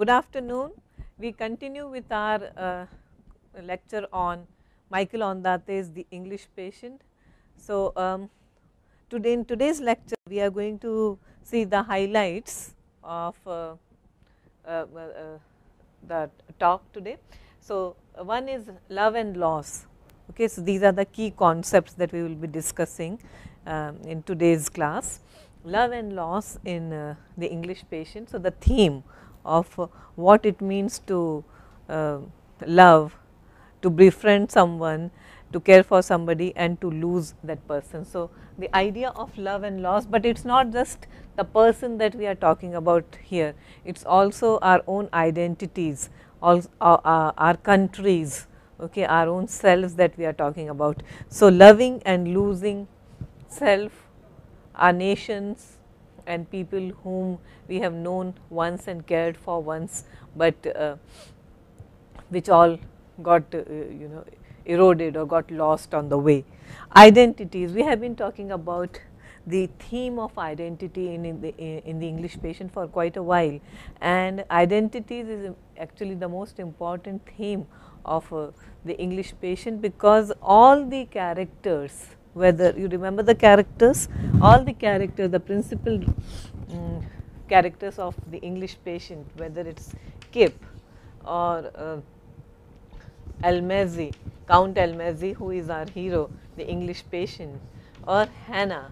Good afternoon. We continue with our lecture on Michael Ondaatje's The English Patient. So, today in today's lecture we are going to see the highlights of the talk today. So, one is love and loss. Okay, so these are the key concepts that we will be discussing in today's class. Love and loss in the English Patient. So, the theme of what it means to love, to befriend someone, to care for somebody and to lose that person. So, the idea of love and loss, but it is not just the person that we are talking about here, it is also our own identities, also our countries, okay, our own selves that we are talking about. So, loving and losing self, our nations and people whom we have known once and cared for once, but which all got eroded or got lost on the way. Identities, we have been talking about the theme of identity in the English Patient for quite a while, and identities is actually the most important theme of the English Patient, because all the characters, whether you remember the characters, all the characters, the principal characters of the English Patient, whether it is Kip or Almezi, Count Almezi, who is our hero, the English Patient, or Hannah.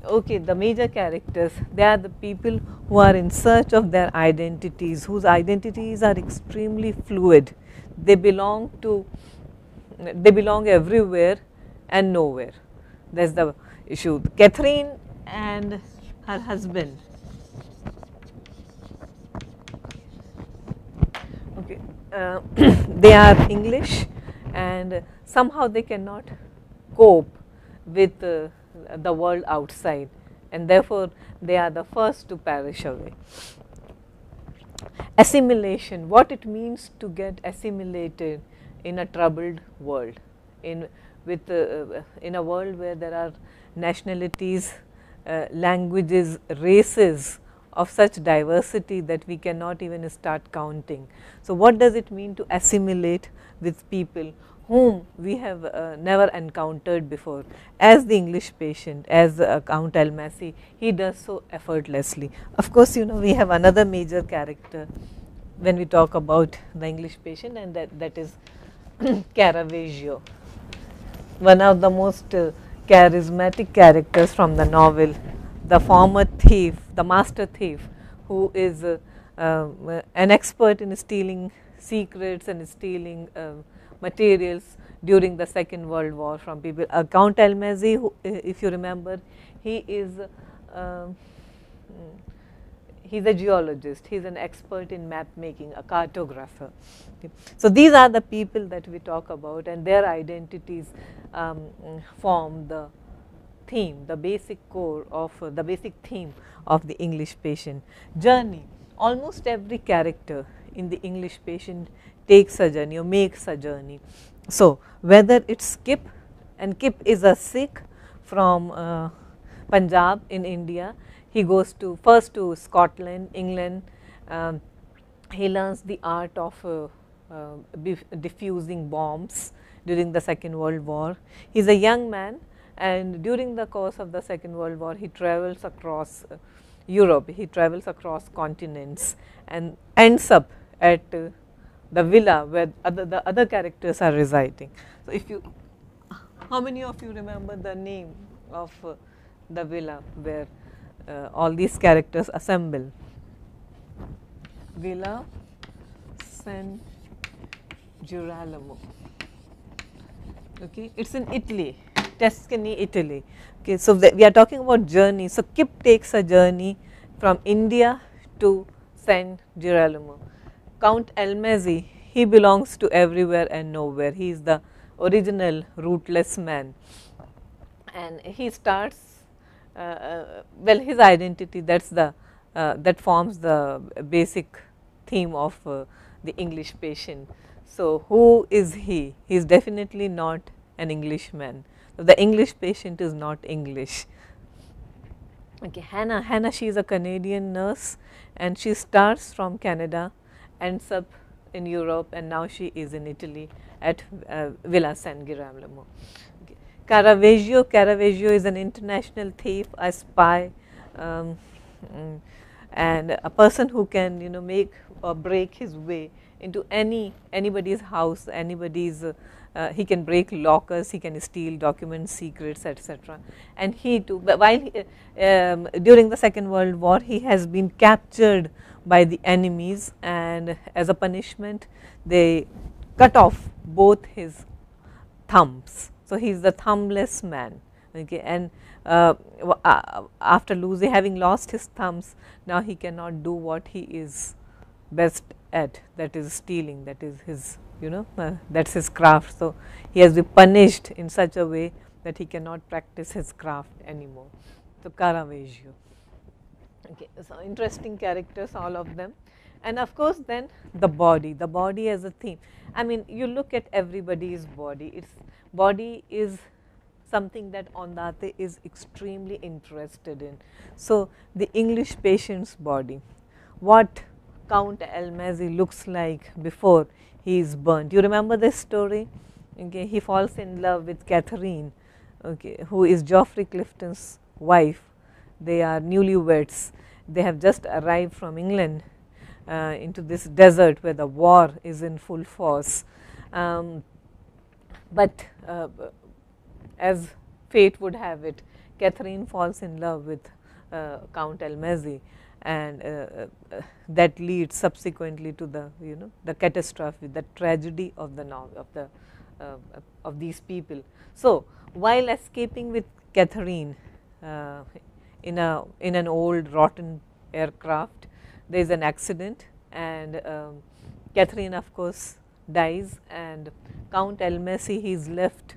Okay, the major characters, they are the people who are in search of their identities, whose identities are extremely fluid. They belong everywhere and nowhere. That is the issue. Catherine and her husband, okay, they are English, and somehow they cannot cope with the world outside, and therefore they are the first to perish away. Assimilation, what it means to get assimilated in a troubled world, in a world where there are nationalities, languages, races of such diversity that we cannot even start counting. So, what does it mean to assimilate with people whom we have never encountered before? As the English Patient, as Count Almasi, he does so effortlessly. Of course, we have another major character when we talk about the English Patient, and that is Caravaggio, one of the most charismatic characters from the novel, the former thief, the master thief, who is an expert in stealing secrets and stealing materials during the Second World War from people. Count Almasi, who, if you remember, he is he's a geologist, he's an expert in map making, a cartographer. Okay. So, these are the people that we talk about, and their identities form the theme, the basic core of the basic theme of the English Patient. Journey, almost every character in the English Patient takes a journey or makes a journey. So, whether it is Kip, and Kip is a Sikh from Punjab in India. He goes first to Scotland, England. He learns the art of diffusing bombs during the Second World War. He is a young man, and during the course of the Second World War, he travels across Europe, he travels across continents, and ends up at the villa where the other characters are residing. So, how many of you remember the name of the villa where all these characters assemble? Villa San Girolamo. Okay, it is in Italy, Tuscany, Italy. Okay, so we are talking about journey. So, Kip takes a journey from India to San Girolamo. Count Almasi, he belongs to everywhere and nowhere. He is the original rootless man, and he starts well, his identity, that forms the basic theme of the English Patient. So, who is he? He is definitely not an Englishman. So, the English Patient is not English. Okay, Hannah, she is a Canadian nurse, and she starts from Canada, ends up in Europe, and now she is in Italy at Villa San Girolamo. Okay. Caravaggio is an international thief, a spy, um, and a person who can, make or break his way into anybody's house, anybody's. He can break lockers, he can steal documents, secrets, etc. And he too, while during the Second World War, he has been captured by the enemies, and as a punishment, they cut off both his thumbs. So he is the thumbless man. Okay, and after having lost his thumbs, now he cannot do what he is best at, that is stealing, that is his, that's his craft. So he has been punished in such a way that he cannot practice his craft anymore. So Caravaggio. Okay, so interesting characters, all of them. And of course, then the body as a theme. I mean, you look at everybody's body. Its body is something that Ondate is extremely interested in. So the English patient's body, what Count Almazy looks like before he is burnt. You remember this story? Okay, he falls in love with Catherine, okay, who is Geoffrey Clifton's wife. They are newlyweds. They have just arrived from England into this desert where the war is in full force. But as fate would have it, Catherine falls in love with Count Almazy, and that leads subsequently to the the catastrophe, the tragedy of the of these people. So while escaping with Catherine in an old rotten aircraft, there is an accident, and Catherine of course dies, and Count Almazy, he is left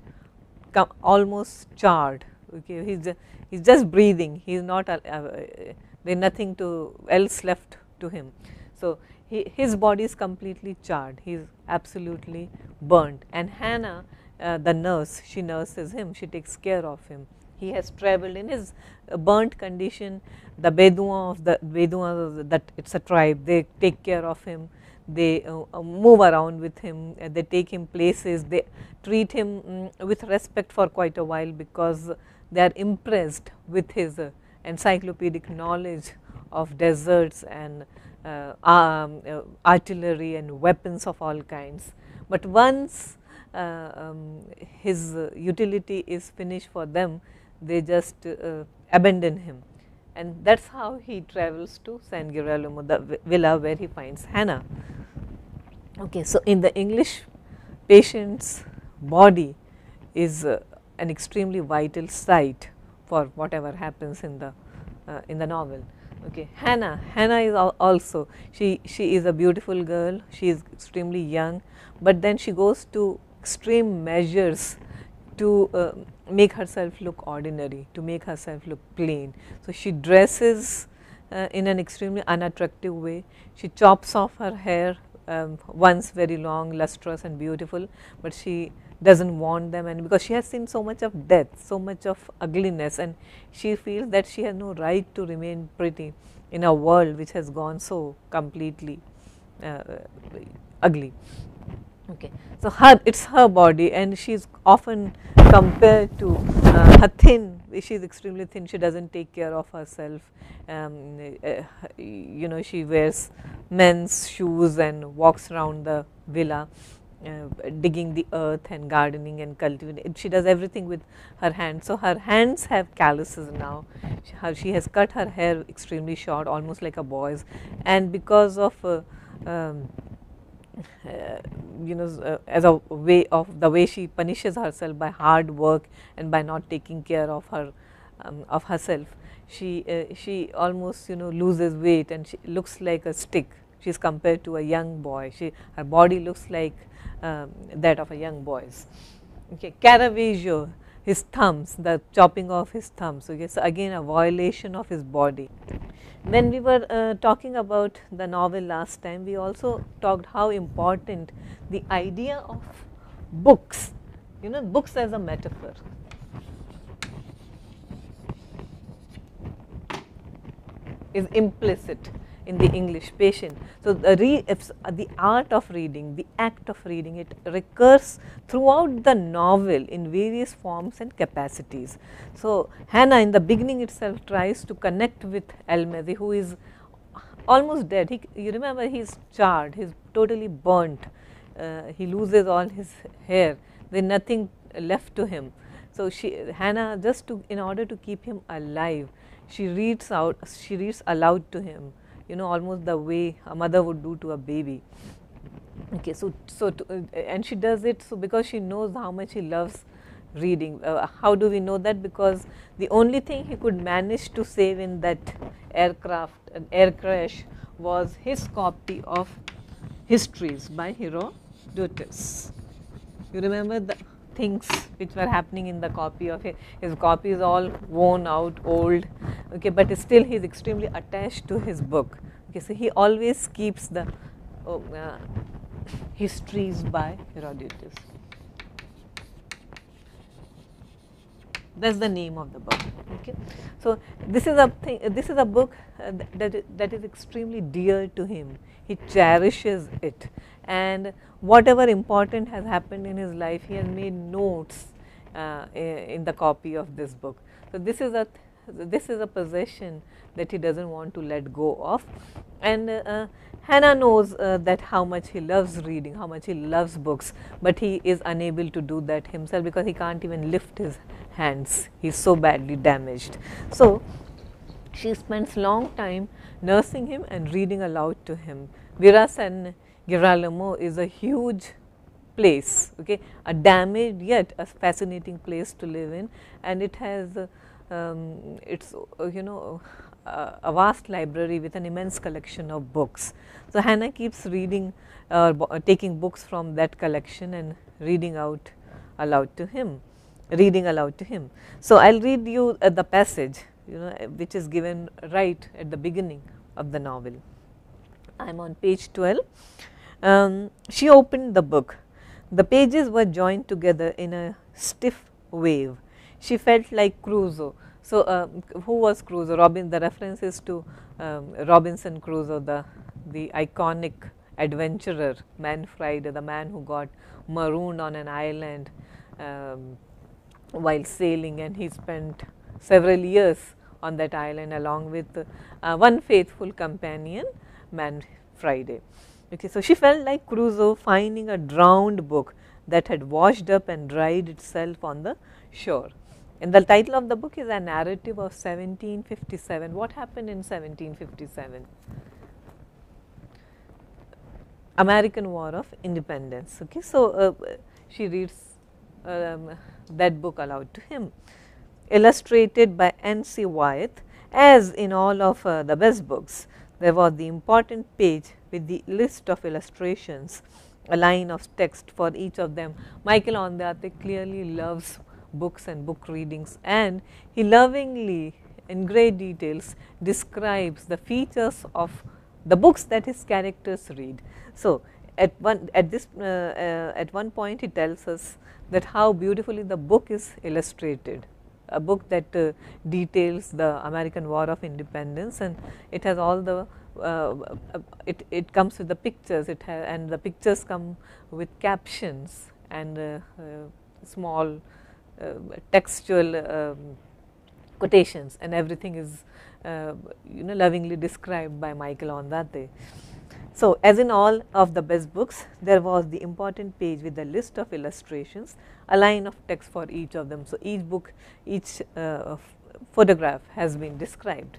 almost charred. Okay, he's just breathing. He is not. There's nothing else left to him. So his body is completely charred. He is absolutely burnt. And Hannah, the nurse, she nurses him. She takes care of him. He has travelled in his burnt condition. The Bedouins that it's a tribe. They take care of him. They move around with him, they take him places, they treat him with respect for quite a while, because they are impressed with his encyclopedic knowledge of deserts and artillery and weapons of all kinds. But once his utility is finished for them, they just abandon him, and that is how he travels to San Girolamo, the villa where he finds Hannah. Okay, so in the English patient's body is an extremely vital site for whatever happens in the novel. Okay, Hannah is also, she is a beautiful girl. She is extremely young, but then she goes to extreme measures to make herself look ordinary, to make herself look plain. So she dresses in an extremely unattractive way. She chops off her hair, once very long, lustrous and beautiful, but she doesn't want them, and because she has seen so much of death, so much of ugliness, and she feels that she has no right to remain pretty in a world which has gone so completely ugly. Okay. So it's her body, and she is often compared to her thin. She is extremely thin. She doesn't take care of herself. She wears men's shoes and walks around the villa, digging the earth and gardening and cultivating. She does everything with her hands. So her hands have calluses now. She has cut her hair extremely short, almost like a boy's, and because of as a way of the way she punishes herself by hard work and by not taking care of herself, she almost loses weight, and she looks like a stick. She is compared to a young boy. Her body looks like that of a young boy's. Okay, Caravaggio, his thumbs, the chopping off his thumbs. Okay, so again a violation of his body. When we were talking about the novel last time, we also talked how important the idea of books, books as a metaphor. is implicit in the English patient. So, the art of reading, the act of reading, it recurs throughout the novel in various forms and capacities. So, Hannah in the beginning itself tries to connect with Almazy, who is almost dead. You remember, he is charred, he is totally burnt, he loses all his hair, there is nothing left to him. So, Hannah, just in order to keep him alive, she reads aloud to him, you know, almost the way a mother would do to a baby. Okay, and she does it so because she knows how much he loves reading. How do we know that? Because the only thing he could manage to save in that air crash, was his copy of Histories by Herodotus. You remember the things which were happening in the copy of his copy is all worn out, old, okay, but still he is extremely attached to his book. Okay, so he always keeps the Histories by Herodotus. That is the name of the book. Okay. So, this is a book that is extremely dear to him. He cherishes it, and whatever important has happened in his life, he has made notes in the copy of this book. So, this is a possession that he does not want to let go of, and Hannah knows that how much he loves reading, how much he loves books, but he is unable to do that himself because he can't even lift his hands, he is so badly damaged. So, she spends long time nursing him and reading aloud to him. Vira San Girolamo is a huge place, okay, a damaged yet a fascinating place to live in, and it has it's a vast library with an immense collection of books. So, Hannah keeps reading taking books from that collection and reading aloud to him. So, I will read you the passage, which is given right at the beginning of the novel. I am on page 12. She opened the book. The pages were joined together in a stiff wave. She felt like Crusoe. So, who was Crusoe? The reference is to Robinson Crusoe, the iconic adventurer, Manfred, the man who got marooned on an island while sailing, and he spent several years on that island along with one faithful companion, Manfred. Okay, so, she felt like Crusoe finding a drowned book that had washed up and dried itself on the shore. And the title of the book is A Narrative of 1757. What happened in 1757? American War of Independence. Okay, so she reads that book aloud to him. Illustrated by N.C. Wyeth, as in all of the best books, there was the important page with the list of illustrations, a line of text for each of them. Michael Ondeate clearly loves books and book readings, and he lovingly in great details describes the features of the books that his characters read. So, at one point he tells us that how beautifully the book is illustrated, a book that details the American War of Independence, and it has all the it comes with the pictures, and the pictures come with captions and small textual quotations, and everything is lovingly described by Michael Ondeate. So, as in all of the best books, there was the important page with the list of illustrations, a line of text for each of them. So, each photograph has been described.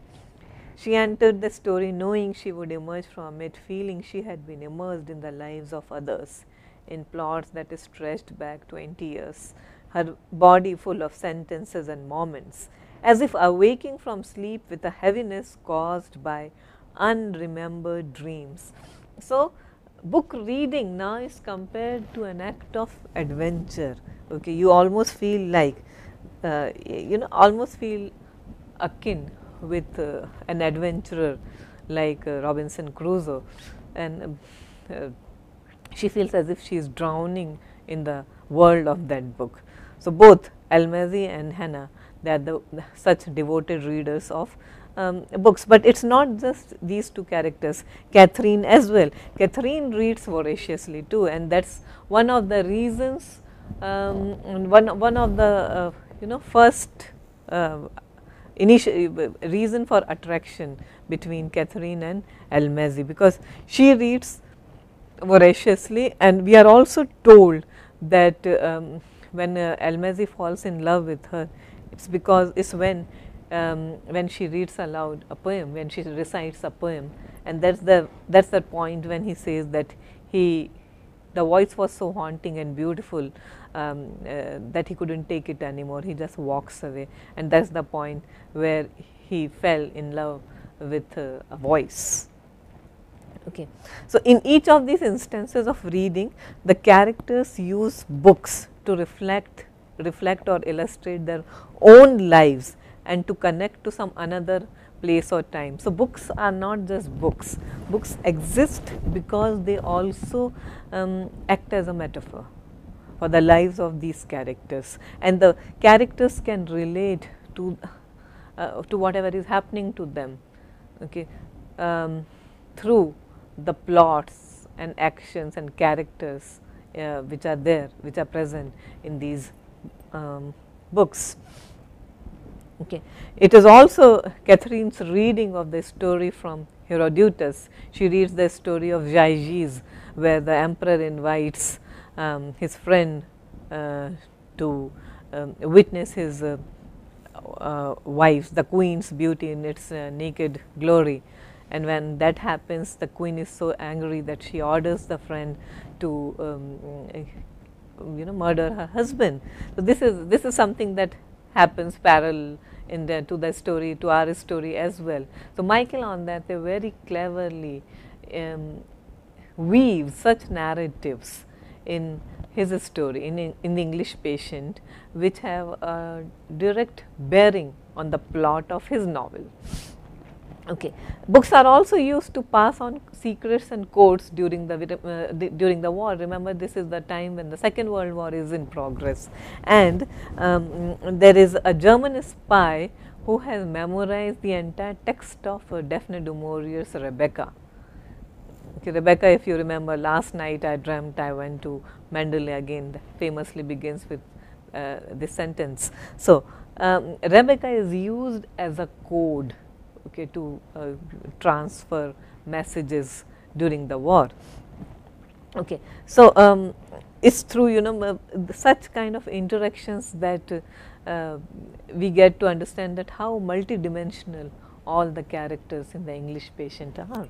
She entered the story knowing she would emerge from it feeling she had been immersed in the lives of others, in plots that stretched back 20 years, her body full of sentences and moments, as if awaking from sleep with a heaviness caused by unremembered dreams. So, book reading now is compared to an act of adventure. Okay, you almost feel like almost feel akin with an adventurer like Robinson Crusoe, and she feels as if she is drowning in the world of that book. So, both Almazy and Hannah, they are such devoted readers of books. But it's not just these two characters, Catherine as well. Catherine reads voraciously too, and that's one of the reasons, and one of the first initial reason for attraction between Catherine and Almazy, because she reads voraciously, and we are also told that when Almazy falls in love with her, it's when she reads aloud a poem, when she recites a poem, and that's the point when he says that the voice was so haunting and beautiful that he couldn't take it anymore. He just walks away, and that's the point where he fell in love with a voice. Okay. So, in each of these instances of reading, the characters use books to reflect or illustrate their own lives and to connect to some another place or time. So, books are not just books. Books exist because they also act as a metaphor for the lives of these characters, and the characters can relate to whatever is happening to them, okay, through the plots and actions and characters which are present in these books. Okay. It is also Catherine's reading of the story from Herodotus. She reads the story of Gyges, where the emperor invites his friend to witness his wife, the queen's beauty in its naked glory. And when that happens, the queen is so angry that she orders the friend to murder her husband. So, this is something that happens parallel to the story, to our story as well. So, Michelangelo very cleverly weaves such narratives in his story, in the English Patient, which have a direct bearing on the plot of his novel. Okay. Books are also used to pass on secrets and codes during the war. Remember, this is the time when the Second World War is in progress, and there is a German spy who has memorized the entire text of Daphne du Maurier's Rebecca. Okay, Rebecca, if you remember, last night I dreamt I went to Mendeley again, that famously begins with this sentence. So, Rebecca is used as a code, okay, to transfer messages during the war. Okay. So, it's through such kind of interactions that we get to understand that how multidimensional all the characters in the English Patient are.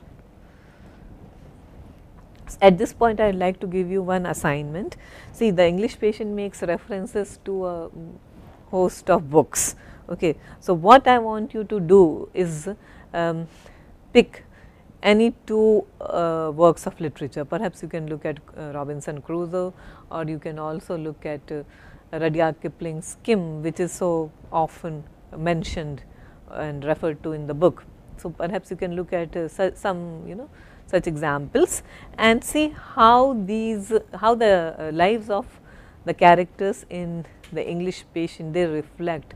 At this point, I would like to give you one assignment. See, the English Patient makes references to a host of books. Okay. So, what I want you to do is pick any two works of literature. Perhaps you can look at Robinson Crusoe, or you can also look at Rudyard Kipling's Skim, which is so often mentioned and referred to in the book. So, perhaps you can look at some such examples and see how the lives of the characters in the English Patient, they reflect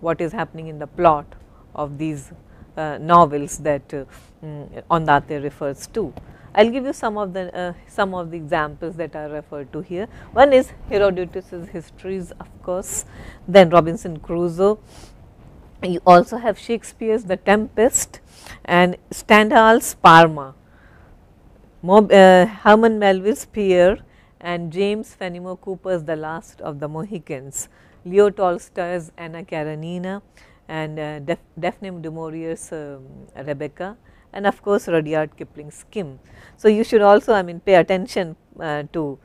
what is happening in the plot of these novels that Ondate refers to. I will give you some of the examples that are referred to here. One is Herodotus's histories, of course, then Robinson Crusoe. You also have Shakespeare's The Tempest and Stendhal's Parma, Herman Melville's Pierre, and James Fenimore Cooper's The Last of the Mohicans, Leo Tolstoy's Anna Karenina, and Daphne du Maurier's Rebecca, and of course, Rudyard Kipling's Skim. So, you should also pay attention to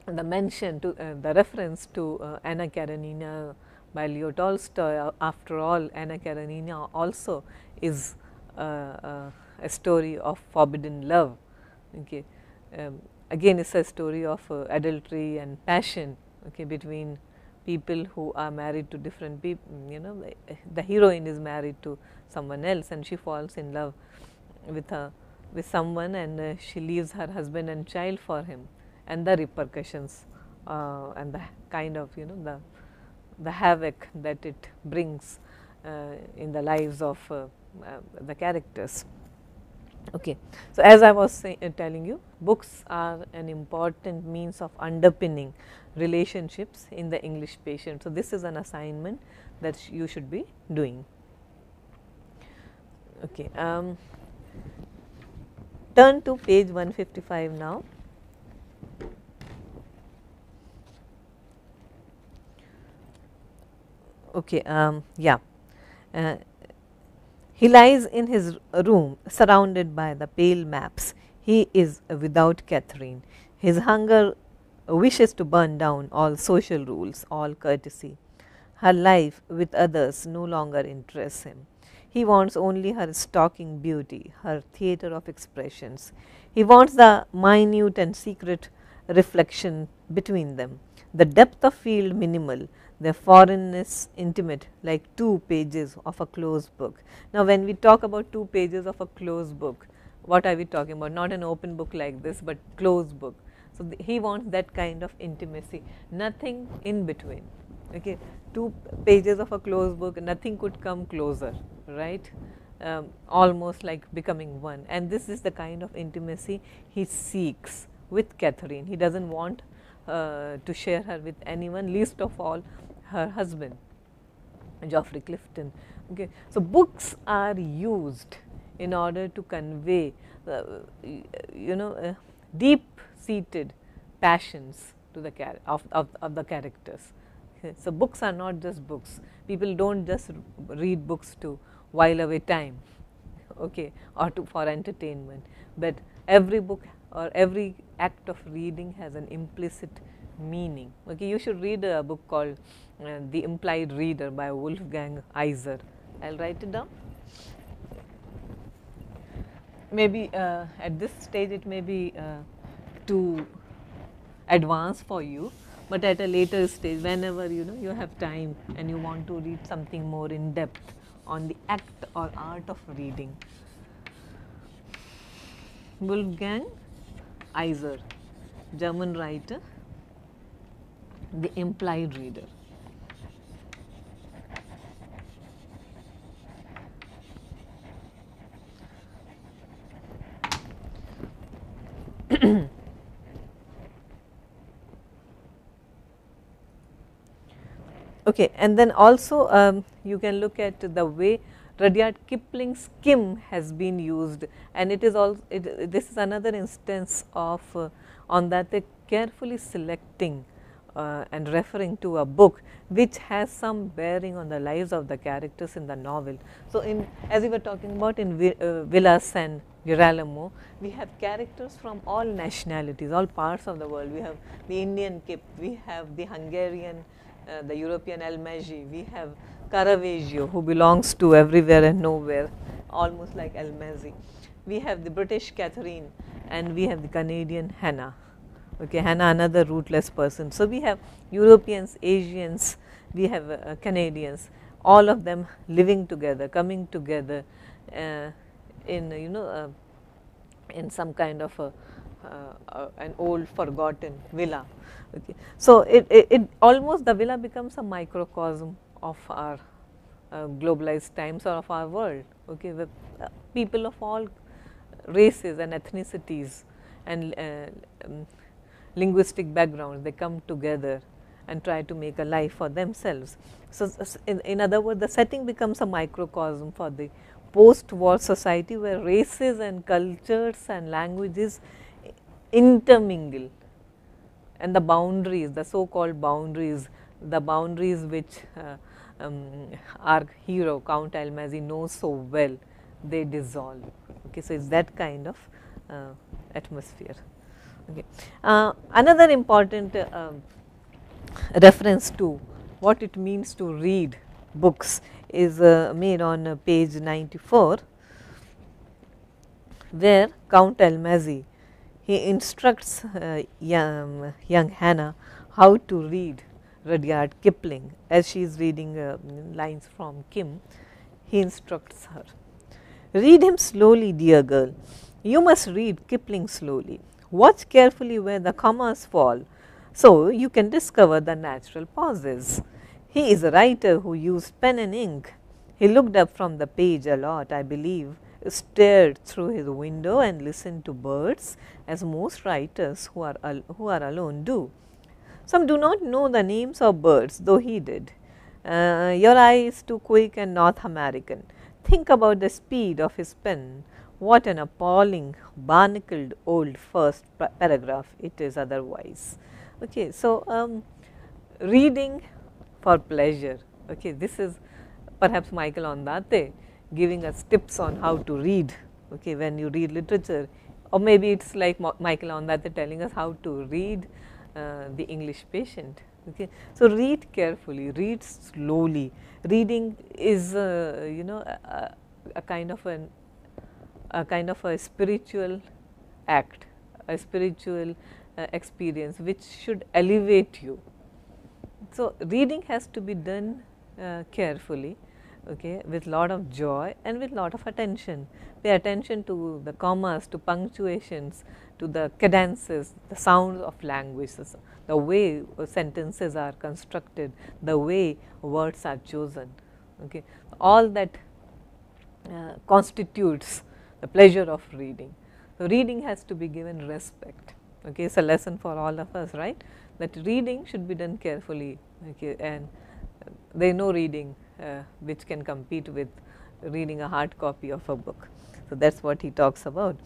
the mention, to the reference to Anna Karenina by Leo Tolstoy. After all, Anna Karenina also is a story of forbidden love. Okay. Again, it's a story of adultery and passion, okay, between people who are married to different people. The heroine is married to someone else, and she falls in love with someone, and she leaves her husband and child for him, and the repercussions and the kind of the havoc that it brings in the lives of the characters. Okay. So, as I was telling you, books are an important means of underpinning relationships in the English patient. So, this is an assignment that you should be doing. Okay. Turn to page 155 now. Okay. Yeah. He lies in his room surrounded by the pale maps. He is without Catherine. His hunger wishes to burn down all social rules, all courtesy. Her life with others no longer interests him. He wants only her stalking beauty, her theatre of expressions. He wants the minute and secret reflection between them, the depth of field minimal, their foreignness intimate, like 2 pages of a closed book. Now, when we talk about 2 pages of a closed book, what are we talking about? Not an open book like this, but closed book. So, he wants that kind of intimacy, nothing in between. Okay. 2 pages of a closed book, nothing could come closer, right? Almost like becoming one, and this is the kind of intimacy he seeks with Catherine. He does not want to share her with anyone, least of all her husband, Geoffrey Clifton. Okay. So, books are used in order to convey deep seated passions to the of the characters. Okay. So, books are not just books. People do not just read books to while away time, okay, or for entertainment, but every book or every act of reading has an implicit meaning. Okay. You should read a book called The Implied Reader by Wolfgang Iser. I will write it down. Maybe at this stage it may be too advanced for you, but at a later stage, whenever you have time and you want to read something more in depth on the act or art of reading. Wolfgang Iser, German writer, The Implied Reader. Okay, and then also you can look at the way Rudyard Kipling's Kim has been used, and it is also this is another instance of on that they carefully selecting and referring to a book which has some bearing on the lives of the characters in the novel. So, as we were talking about in Villas and Girolamo, we have characters from all nationalities, all parts of the world. We have the Indian Kip, we have the Hungarian, the European Almagi, we have Caravaggio, who belongs to everywhere and nowhere, almost like Almagi. We have the British Catherine, and we have the Canadian Hannah. Okay, Hannah, another rootless person. So, we have Europeans, Asians, we have Canadians, all of them living together, coming together in in some kind of an old forgotten villa. Okay. So, it almost the villa becomes a microcosm of our globalized times or of our world, okay, with people of all races and ethnicities and linguistic backgrounds, they come together and try to make a life for themselves. So, in other words, the setting becomes a microcosm for the post-war society where races and cultures and languages intermingle, and the boundaries, the so-called boundaries, the boundaries which our hero Count Almagi knows so well, they dissolve. Okay, so, it is that kind of atmosphere. Okay. Another important reference to what it means to read books is made on page 94, where Count Almagi, he instructs young Hannah how to read Rudyard Kipling. As she is reading lines from Kim, he instructs her, "Read him slowly, dear girl. You must read Kipling slowly. Watch carefully where the commas fall, so you can discover the natural pauses. He is a writer who used pen and ink. He looked up from the page a lot, I believe, stared through his window and listened to birds, as most writers who are alone do. Some do not know the names of birds, though he did. Your eye is too quick and North American. Think about the speed of his pen. What an appalling, barnacled old first paragraph it is otherwise. Okay, so, reading for pleasure. Okay, this is perhaps Michael Ondate giving us tips on how to read. Okay, when you read literature, or maybe it's like Michael Ondate telling us how to read the English Patient. Okay, so read carefully, read slowly. Reading is a kind of a spiritual act, a spiritual experience which should elevate you. So, reading has to be done carefully, okay, with lot of joy and with lot of attention. Pay attention to the commas, to punctuations, to the cadences, the sounds of languages, the way sentences are constructed, the way words are chosen. Okay. All that constitutes the pleasure of reading. So, reading has to be given respect. Okay. It is a lesson for all of us, right, that reading should be done carefully, okay, and there is no reading which can compete with reading a hard copy of a book. So, that is what he talks about.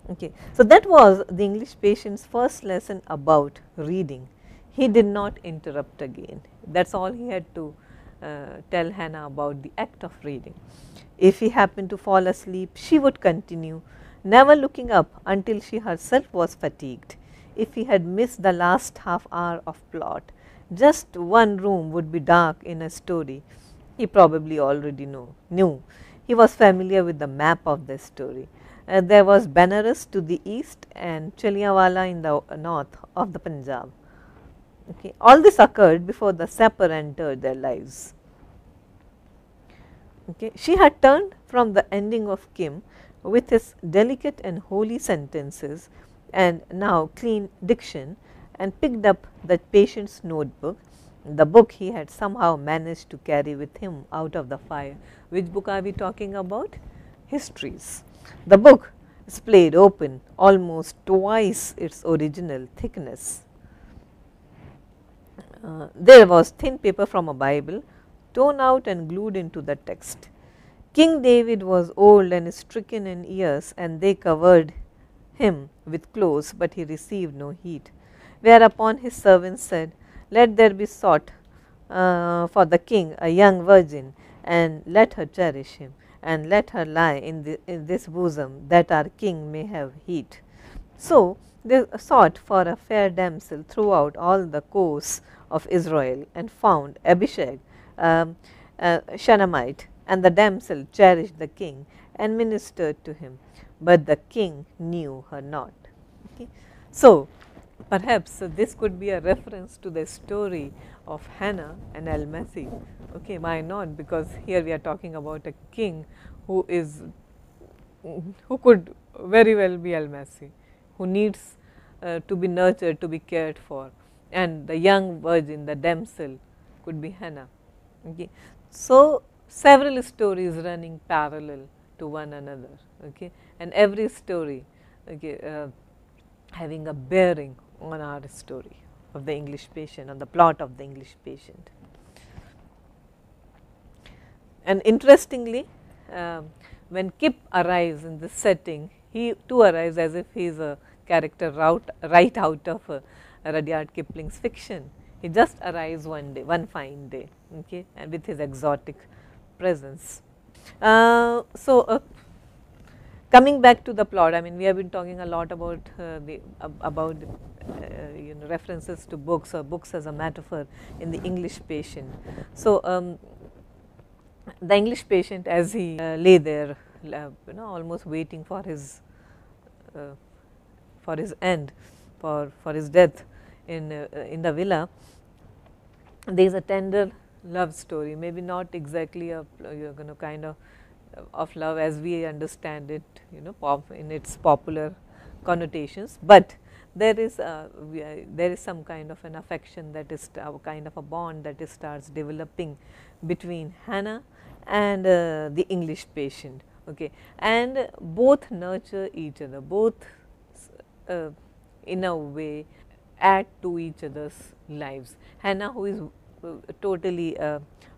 Okay. So, that was the English Patient's first lesson about reading. He did not interrupt again. That is all he had to tell Hannah about the act of reading. If he happened to fall asleep, she would continue, never looking up until she herself was fatigued. If he had missed the last half hour of plot, just one room would be dark in a story he probably already knew. He was familiar with the map of the story. There was Benares to the east and Chaliawala in the north of the Punjab. Okay. All this occurred before the sapper entered their lives. Okay. She had turned from the ending of Kim with his delicate and holy sentences and now clean diction, and picked up that Patient's notebook, the book he had somehow managed to carry with him out of the fire. Which book are we talking about? Histories. The book is played open, almost twice its original thickness. There was thin paper from a Bible, torn out and glued into the text. King David was old and stricken in years, and they covered him with clothes, but he received no heed. Whereupon his servants said, let there be sought for the king a young virgin, and let her cherish him, and let her lie in this bosom, that our king may have heat. So they sought for a fair damsel throughout all the coasts of Israel, and found Abishag, Shunammite, and the damsel cherished the king and ministered to him, but the king knew her not. Okay. So, perhaps this could be a reference to the story of Hannah and Almasi. Okay, why not? Because here we are talking about a king who could very well be Almasi, who needs to be nurtured, to be cared for, and the young virgin, the damsel, could be Hannah. Okay. So, several stories running parallel to one another, okay, and every story, okay, having a bearing on our story of the English Patient, on the plot of the English Patient. And interestingly, when Kip arrives in this setting, he too arrives as if he is a character right out of Rudyard Kipling's fiction. He just arrives one day, one fine day, okay, and with his exotic presence. Coming back to the plot, I mean, we have been talking a lot about references to books, or books as a metaphor in the English Patient. So, the English Patient, as he lay there, almost waiting for his end, for his death in the villa, there is a tender love story, maybe not exactly a kind of love as we understand it, in its popular connotations, but there is some kind of an affection, that is a kind of a bond that starts developing between Hannah and the English patient. Okay, and both nurture each other, both uh, in a way add to each other's lives. Hannah, who is totally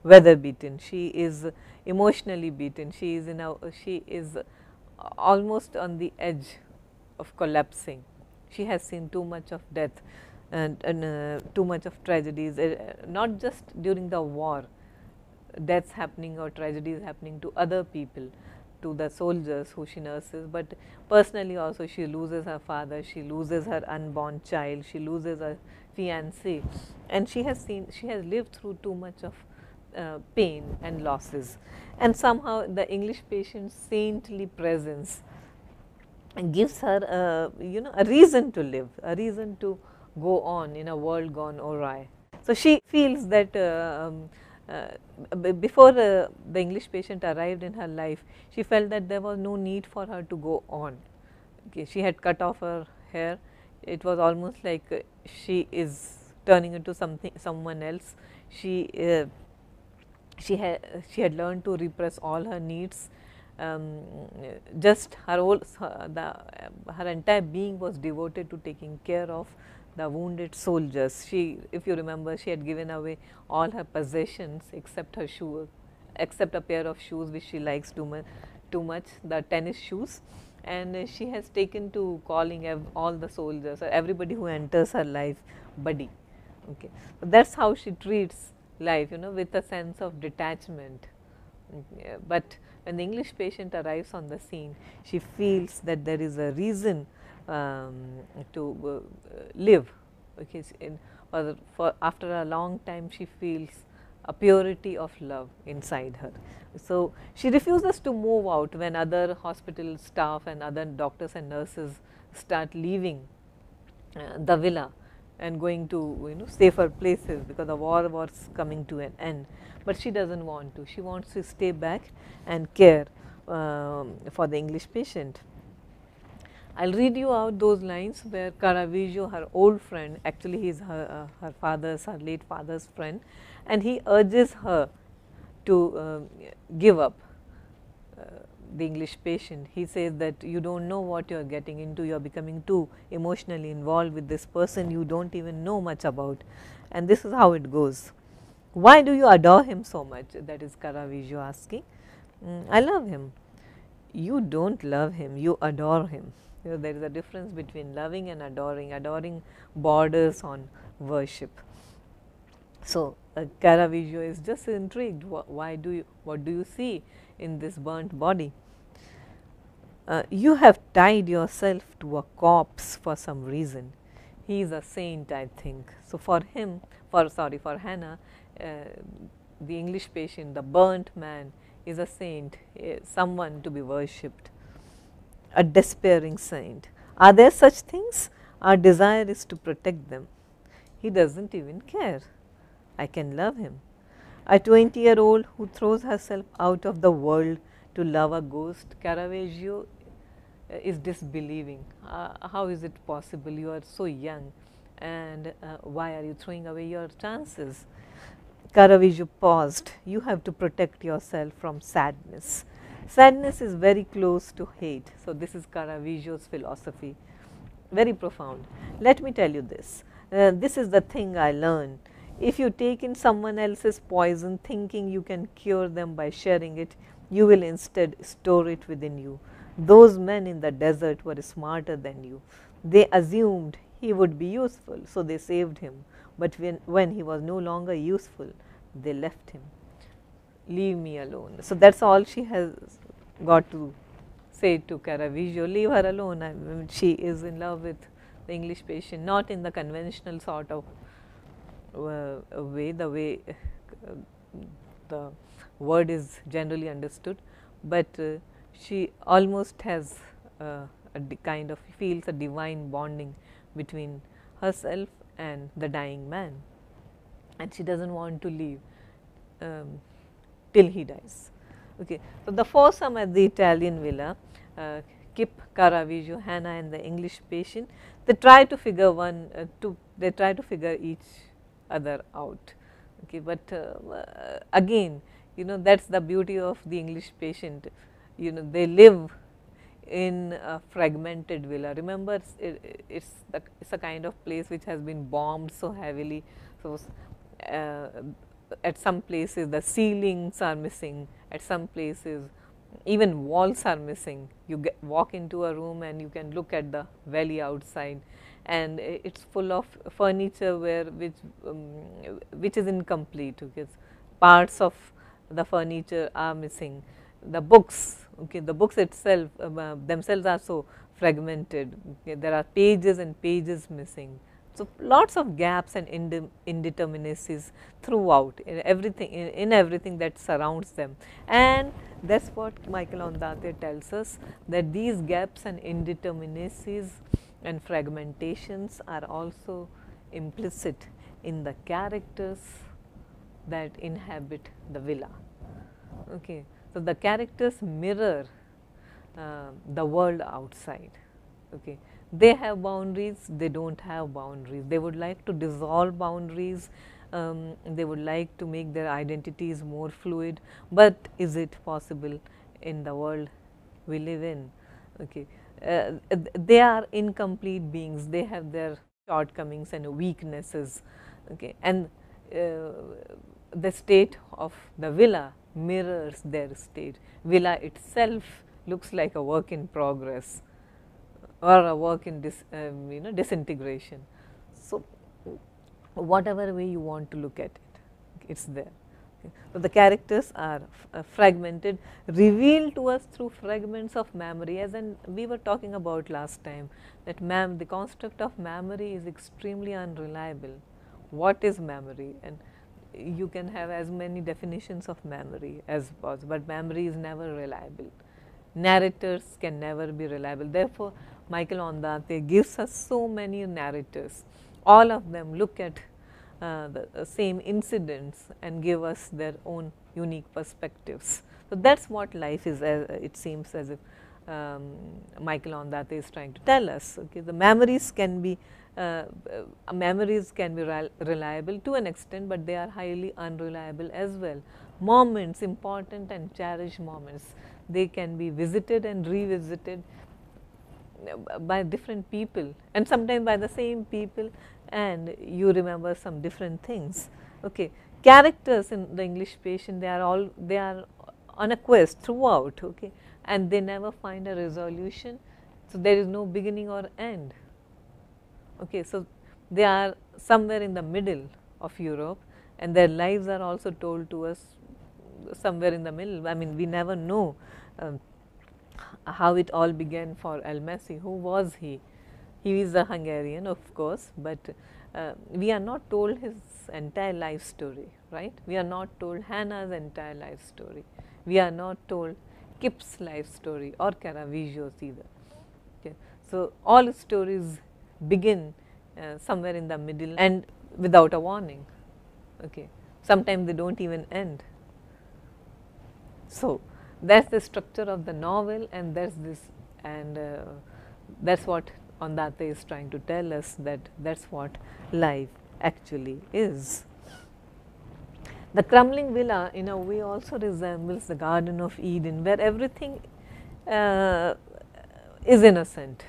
weather beaten, she is emotionally beaten, she is almost on the edge of collapsing. She has seen too much of death and too much of tragedies, not just during the war, deaths happening or tragedies happening to other people, to the soldiers who she nurses, but personally also she loses her father, she loses her unborn child, she loses her fiancé, and she has lived through too much of pain and losses, and somehow the English patient's saintly presence gives her a reason to live, a reason to go on in a world gone awry. So she feels that before the English patient arrived in her life, she felt that there was no need for her to go on. Okay, she had cut off her hair. It was almost like she is turning into someone else. She had learned to repress all her needs. Just her entire being was devoted to taking care of the wounded soldiers. If you remember, she had given away all her possessions except her shoes, except a pair of shoes which she likes too much, the tennis shoes, and she has taken to calling all the soldiers, everybody who enters her life, buddy. Okay, so that's how she treats life, with a sense of detachment. But when the English patient arrives on the scene, she feels that there is a reason to live. Okay, for after a long time, she feels a purity of love inside her. So she refuses to move out when other hospital staff and other doctors and nurses start leaving the villa and going to safer places, because the war was coming to an end. But she doesn't want to. She wants to stay back and care for the English patient. I'll read you out those lines where Caravaggio, her old friend, actually he is her late father's friend, and he urges her to give up the English patient. He says that you don't know what you are getting into, you are becoming too emotionally involved with this person you don't even know much about, and this is how it goes. Why do you adore him so much? That is Caravaggio asking. I love him. You don't love him, you adore him. There is a difference between loving and adoring. Adoring borders on worship. So Caravaggio is just intrigued. What do you see in this burnt body? You have tied yourself to a corpse for some reason. He is a saint, I think. So for Hannah, the English patient, the burnt man, is a saint, someone to be worshipped, a despairing saint. Are there such things? Our desire is to protect them. He doesn't even care. I can love him. A 20-year-old who throws herself out of the world to love a ghost. Caravaggio is disbelieving. How is it possible? You are so young, and why are you throwing away your chances? Caravaggio paused. You have to protect yourself from sadness. Sadness is very close to hate. So this is Caravaggio's philosophy. Very profound. Let me tell you this. This is the thing I learned. If you take in someone else's poison thinking you can cure them by sharing it, you will instead store it within you. Those men in the desert were smarter than you. They assumed he would be useful, so they saved him. But when he was no longer useful, they left him. Leave me alone. So that's all she has got to say to Caravaggio. Leave her alone. I mean, she is in love with the English patient, not in the conventional sort of way, the way the word is generally understood, but she almost has kind of feels a divine bonding between herself and the dying man, and she doesn't want to leave till he dies. Okay. So, the foursome at the Italian villa, Kip, Caravaggio, Hannah and the English patient, they try to figure each other out. Okay. But again, That's the beauty of the English patient. They live in a fragmented villa. Remember, it's a kind of place which has been bombed so heavily. So, uh, at some places the ceilings are missing, at some places even walls are missing. You walk into a room and you can look at the valley outside, and it's full of furniture which is incomplete, because parts of the furniture are missing. The books, the books itself themselves are so fragmented. There are pages and pages missing. So, lots of gaps and indeterminacies throughout in everything that surrounds them, and that is what Michael Ondate tells us, that these gaps and indeterminacies and fragmentations are also implicit in the characters that inhabit the villa. Okay. So, the characters mirror the world outside. Okay. They have boundaries, they do not have boundaries. They would like to dissolve boundaries, they would like to make their identities more fluid, but is it possible in the world we live in? Okay. They are incomplete beings, they have their shortcomings and weaknesses. Okay. And the state of the villa mirrors their state. Villa itself looks like a work in progress or a work in disintegration. So, whatever way you want to look at it, it is there. Okay. So, the characters are fragmented, revealed to us through fragments of memory, as we were talking about last time, that the construct of memory is extremely unreliable. What is memory? And you can have as many definitions of memory as possible, but memory is never reliable. Narrators can never be reliable. Therefore, Michael Ondate gives us so many narrators. All of them look at the same incidents and give us their own unique perspectives. So, that is what life is, it seems as if Michael Ondate is trying to tell us. Okay. The memories can be reliable to an extent, but they are highly unreliable as well. Moments, important and cherished moments, they can be visited and revisited by different people, and sometimes by the same people, and you remember some different things. Okay. Characters in the English patient, they are on a quest throughout, okay, and they never find a resolution. So, there is no beginning or end. Okay. So, they are somewhere in the middle of Europe, and their lives are also told to us somewhere in the middle. I mean, we never know how it all began for Almasi. Who was he? He is a Hungarian, of course, but we are not told his entire life story, right? We are not told Hannah's entire life story. We are not told Kip's life story or Caravaggio's either. Okay. So, all stories begin somewhere in the middle and without a warning. Okay. Sometimes they do not even end. So, that is the structure of the novel, and that is this, and that is what Ondate is trying to tell us, that is what life actually is. The crumbling villa in a way also resembles the Garden of Eden, where everything is innocent.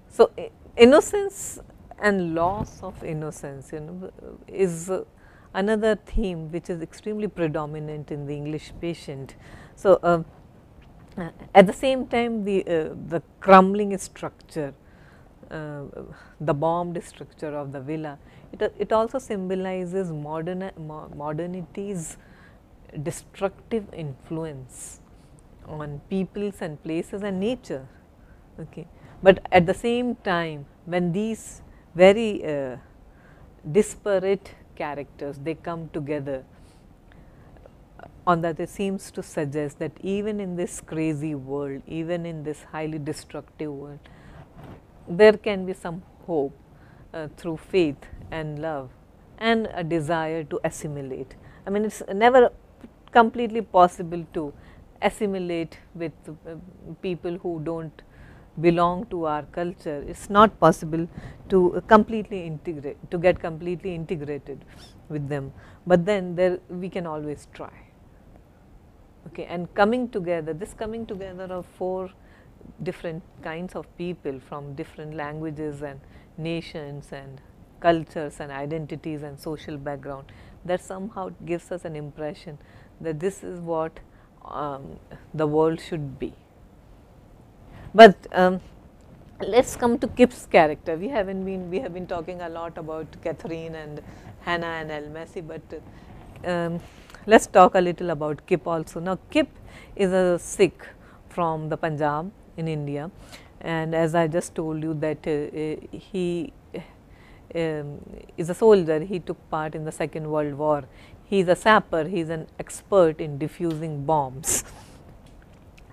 So, innocence and loss of innocence, is another theme which is extremely predominant in the English patient. So, at the same time, the crumbling structure, the bombed structure of the villa, it also symbolizes modernity's destructive influence on peoples and places and nature. Okay. But at the same time, when these very disparate characters, they come together, Ondate seems to suggest that even in this crazy world, even in this highly destructive world, there can be some hope through faith and love and a desire to assimilate. I mean, it is never completely possible to assimilate with people who do not belong to our culture. It is not possible to completely integrate, to get completely integrated with them, but then we can always try. Okay, and coming together, this coming together of 4 different kinds of people from different languages and nations and cultures and identities and social background, that somehow gives us an impression that this is what the world should be. But let us come to Kip's character. We have been talking a lot about Catherine and Hannah and Almasi, but let us talk a little about Kip also. Now, Kip is a Sikh from the Punjab in India, and as I just told you that he is a soldier. He took part in the Second World War. He is a sapper. He is an expert in diffusing bombs,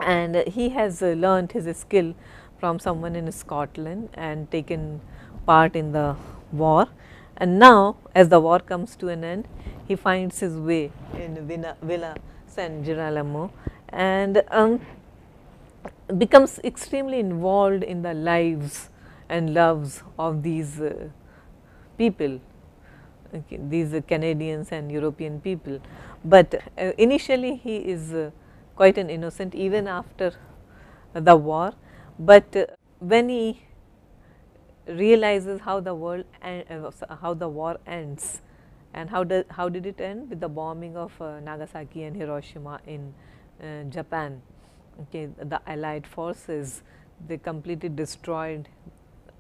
and he has learnt his skill from someone in Scotland and taken part in the war. And now, as the war comes to an end, he finds his way in Villa San Girolamo and becomes extremely involved in the lives and loves of these people, okay, these Canadians and European people. But initially he is quite an innocent even after the war, but when he realizes how the world how the war ends, and how did it end with the bombing of Nagasaki and Hiroshima in Japan. Okay, the Allied forces, they completely destroyed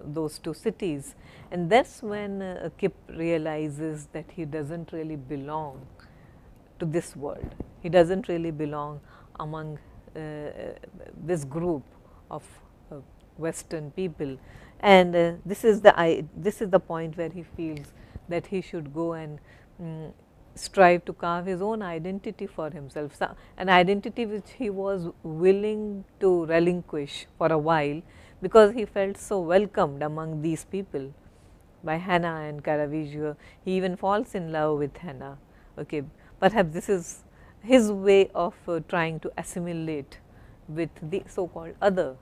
those 2 cities, and that is when Kip realizes that he does not really belong to this world. He does not really belong among this group of Western people, and this is the point where he feels that he should go and strive to carve his own identity for himself, so, an identity which he was willing to relinquish for a while, because he felt so welcomed among these people by Hannah and Caravaggio. He even falls in love with Hannah. Okay, perhaps this is his way of trying to assimilate with the so called other,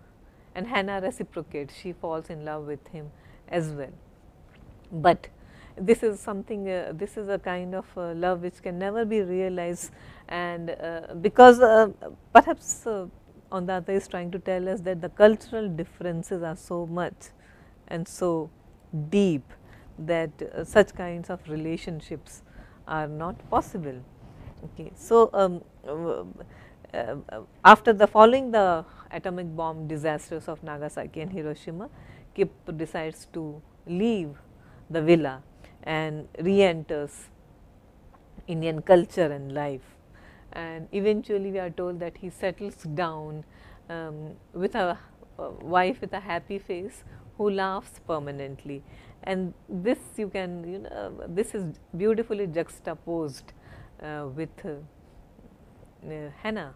and Hannah reciprocates, she falls in love with him as well. But this is something, this is a kind of love which can never be realized, and because perhaps on the other is trying to tell us that the cultural differences are so much and so deep that such kinds of relationships are not possible. Okay. So, after the following the atomic bomb disasters of Nagasaki and Hiroshima, Kip decides to leave the villa and re-enters Indian culture and life, and eventually we are told that he settles down with a wife with a happy face who laughs permanently, and this you can this is beautifully juxtaposed with Hannah,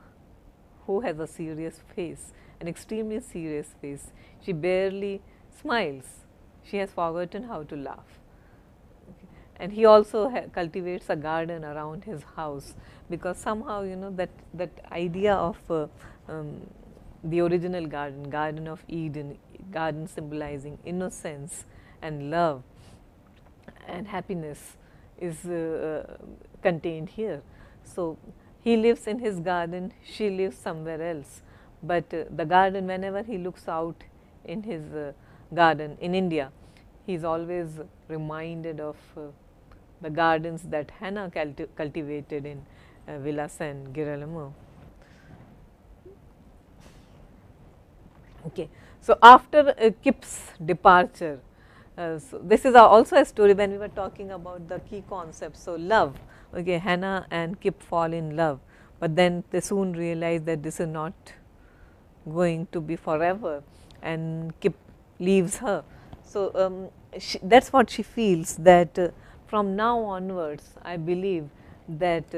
who has a serious face, an extremely serious face. She barely smiles, she has forgotten how to laugh. And he also cultivates a garden around his house, because somehow that idea of the original garden of Eden, garden symbolizing innocence and love and happiness, is contained here. So, he lives in his garden, she lives somewhere else, but the garden, whenever he looks out in his garden in India, he is always reminded of the gardens that Hannah cultivated in Villa San Girolamo. Okay. So, after Kip's departure, so this is also a story when we were talking about the key concepts. So, love, okay, Hannah and Kip fall in love, but then they soon realize that this is not going to be forever, and Kip leaves her. So, that is what she feels, that from now onwards I believe that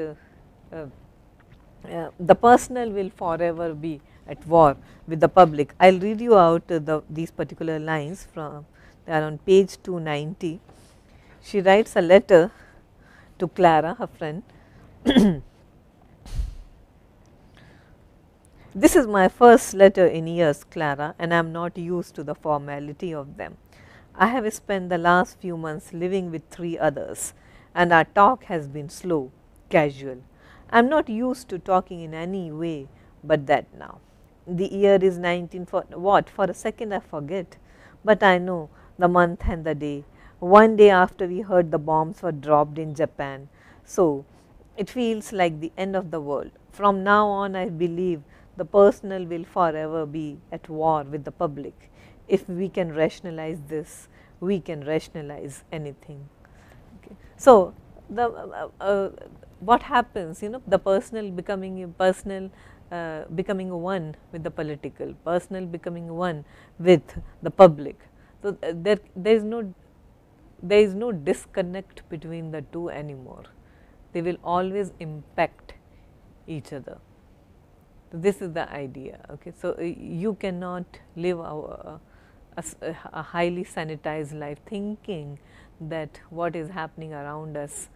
the personal will forever be at war with the public. I will read you out these particular lines from, they are on page 290. She writes a letter to Clara, her friend. This is my first letter in years, Clara, and I am not used to the formality of them. I have spent the last few months living with 3 others, and our talk has been slow, casual. I am not used to talking in any way but that now. The year is 19 for what? For a second I forget, but I know the month and the day. One day after we heard the bombs were dropped in Japan. So it feels like the end of the world. From now on, I believe the personal will forever be at war with the public. If we can rationalize this, we can rationalize anything. Okay. So the what happens, the personal becoming becoming one with the political, personal becoming one with the public. So there is no disconnect between the two anymore. They will always impact each other. So this is the idea. Okay. So you cannot live a highly sanitized life thinking that what is happening around us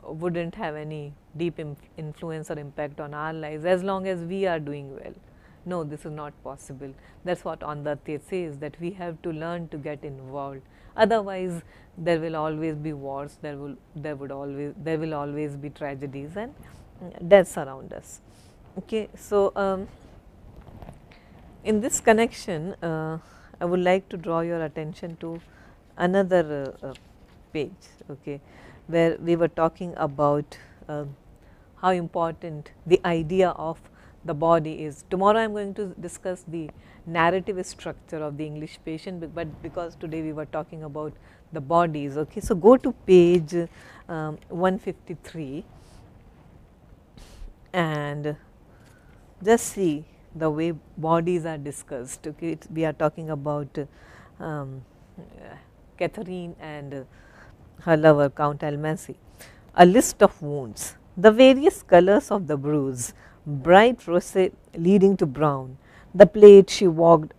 wouldn't have any deep influence or impact on our lives as long as we are doing well. No, this is not possible. That is what Andatya says, that we have to learn to get involved. Otherwise, there will always be wars, there will always be tragedies and deaths around us. Okay. So in this connection, I would like to draw your attention to another page, okay, where we were talking about how important the idea of the body is. Tomorrow I am going to discuss the narrative structure of the English patient, but because today we were talking about the bodies. Okay. So, go to page 153 and just see the way bodies are discussed. Okay. We are talking about Catherine and her lover Count Almacy. A list of wounds, the various colors of the bruise, bright rosé leading to brown, the plate she walked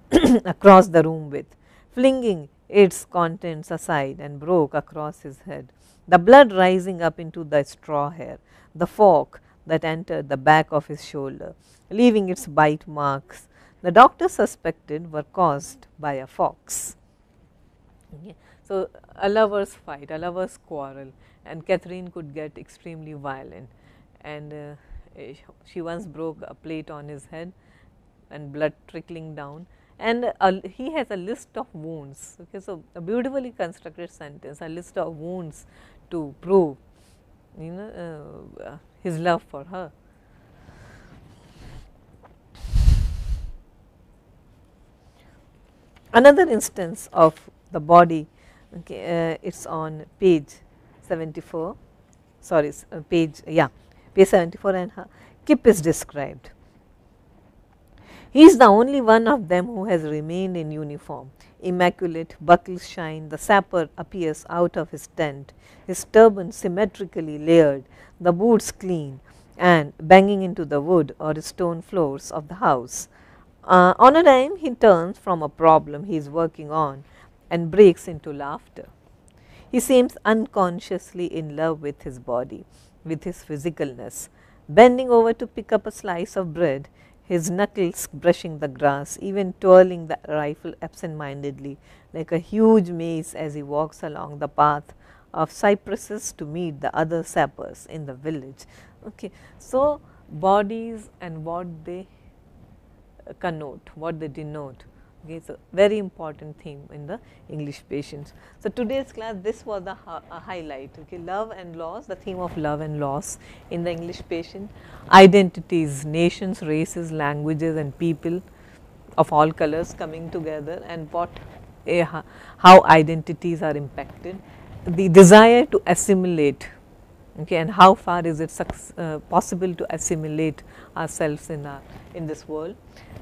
across the room with, flinging its contents aside and broke across his head, the blood rising up into the straw hair, the fork that entered the back of his shoulder, leaving its bite marks, the doctor suspected were caused by a fox. Okay. So, a lover's fight, a lover's quarrel, and Catherine could get extremely violent, and she once broke a plate on his head and blood trickling down, and he has a list of wounds. Okay. So, a beautifully constructed sentence, a list of wounds to prove his love for her. Another instance of the body, okay, it is on page 74, sorry, page 74, and Kip is described. He is the only one of them who has remained in uniform, immaculate, buckles shine, the sapper appears out of his tent, his turban symmetrically layered, the boots clean and banging into the wood or stone floors of the house. On a dime he turns from a problem he is working on and breaks into laughter. He seems unconsciously in love with his body, with his physicalness. Bending over to pick up a slice of bread, his knuckles brushing the grass, even twirling the rifle absent-mindedly like a huge mace as he walks along the path of cypresses to meet the other sappers in the village. Okay. So, bodies and what they connote, what they denote. Okay. So, very important theme in the English patients. So, today's class, this was the highlight, okay, love and loss, the theme of love and loss in the English patient, identities, nations, races, languages and people of all colors coming together, and how identities are impacted, the desire to assimilate, okay, and how far is it possible to assimilate ourselves in this world,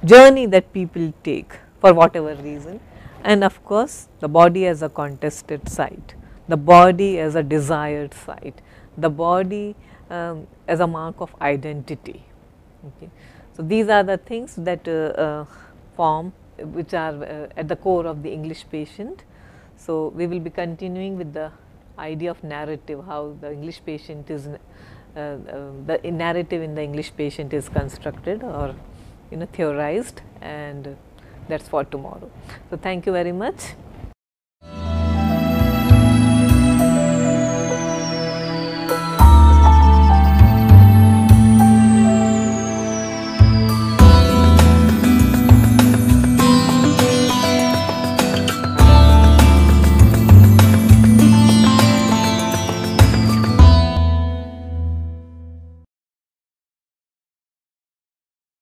journey that people take for whatever reason, and of course, the body as a contested site, the body as a desired site, the body as a mark of identity. Okay. So, these are the things that form, which are at the core of the English patient. So, we will be continuing with the idea of narrative, how the English patient is the narrative in the English patient is constructed or theorized, and that is for tomorrow. So, thank you very much.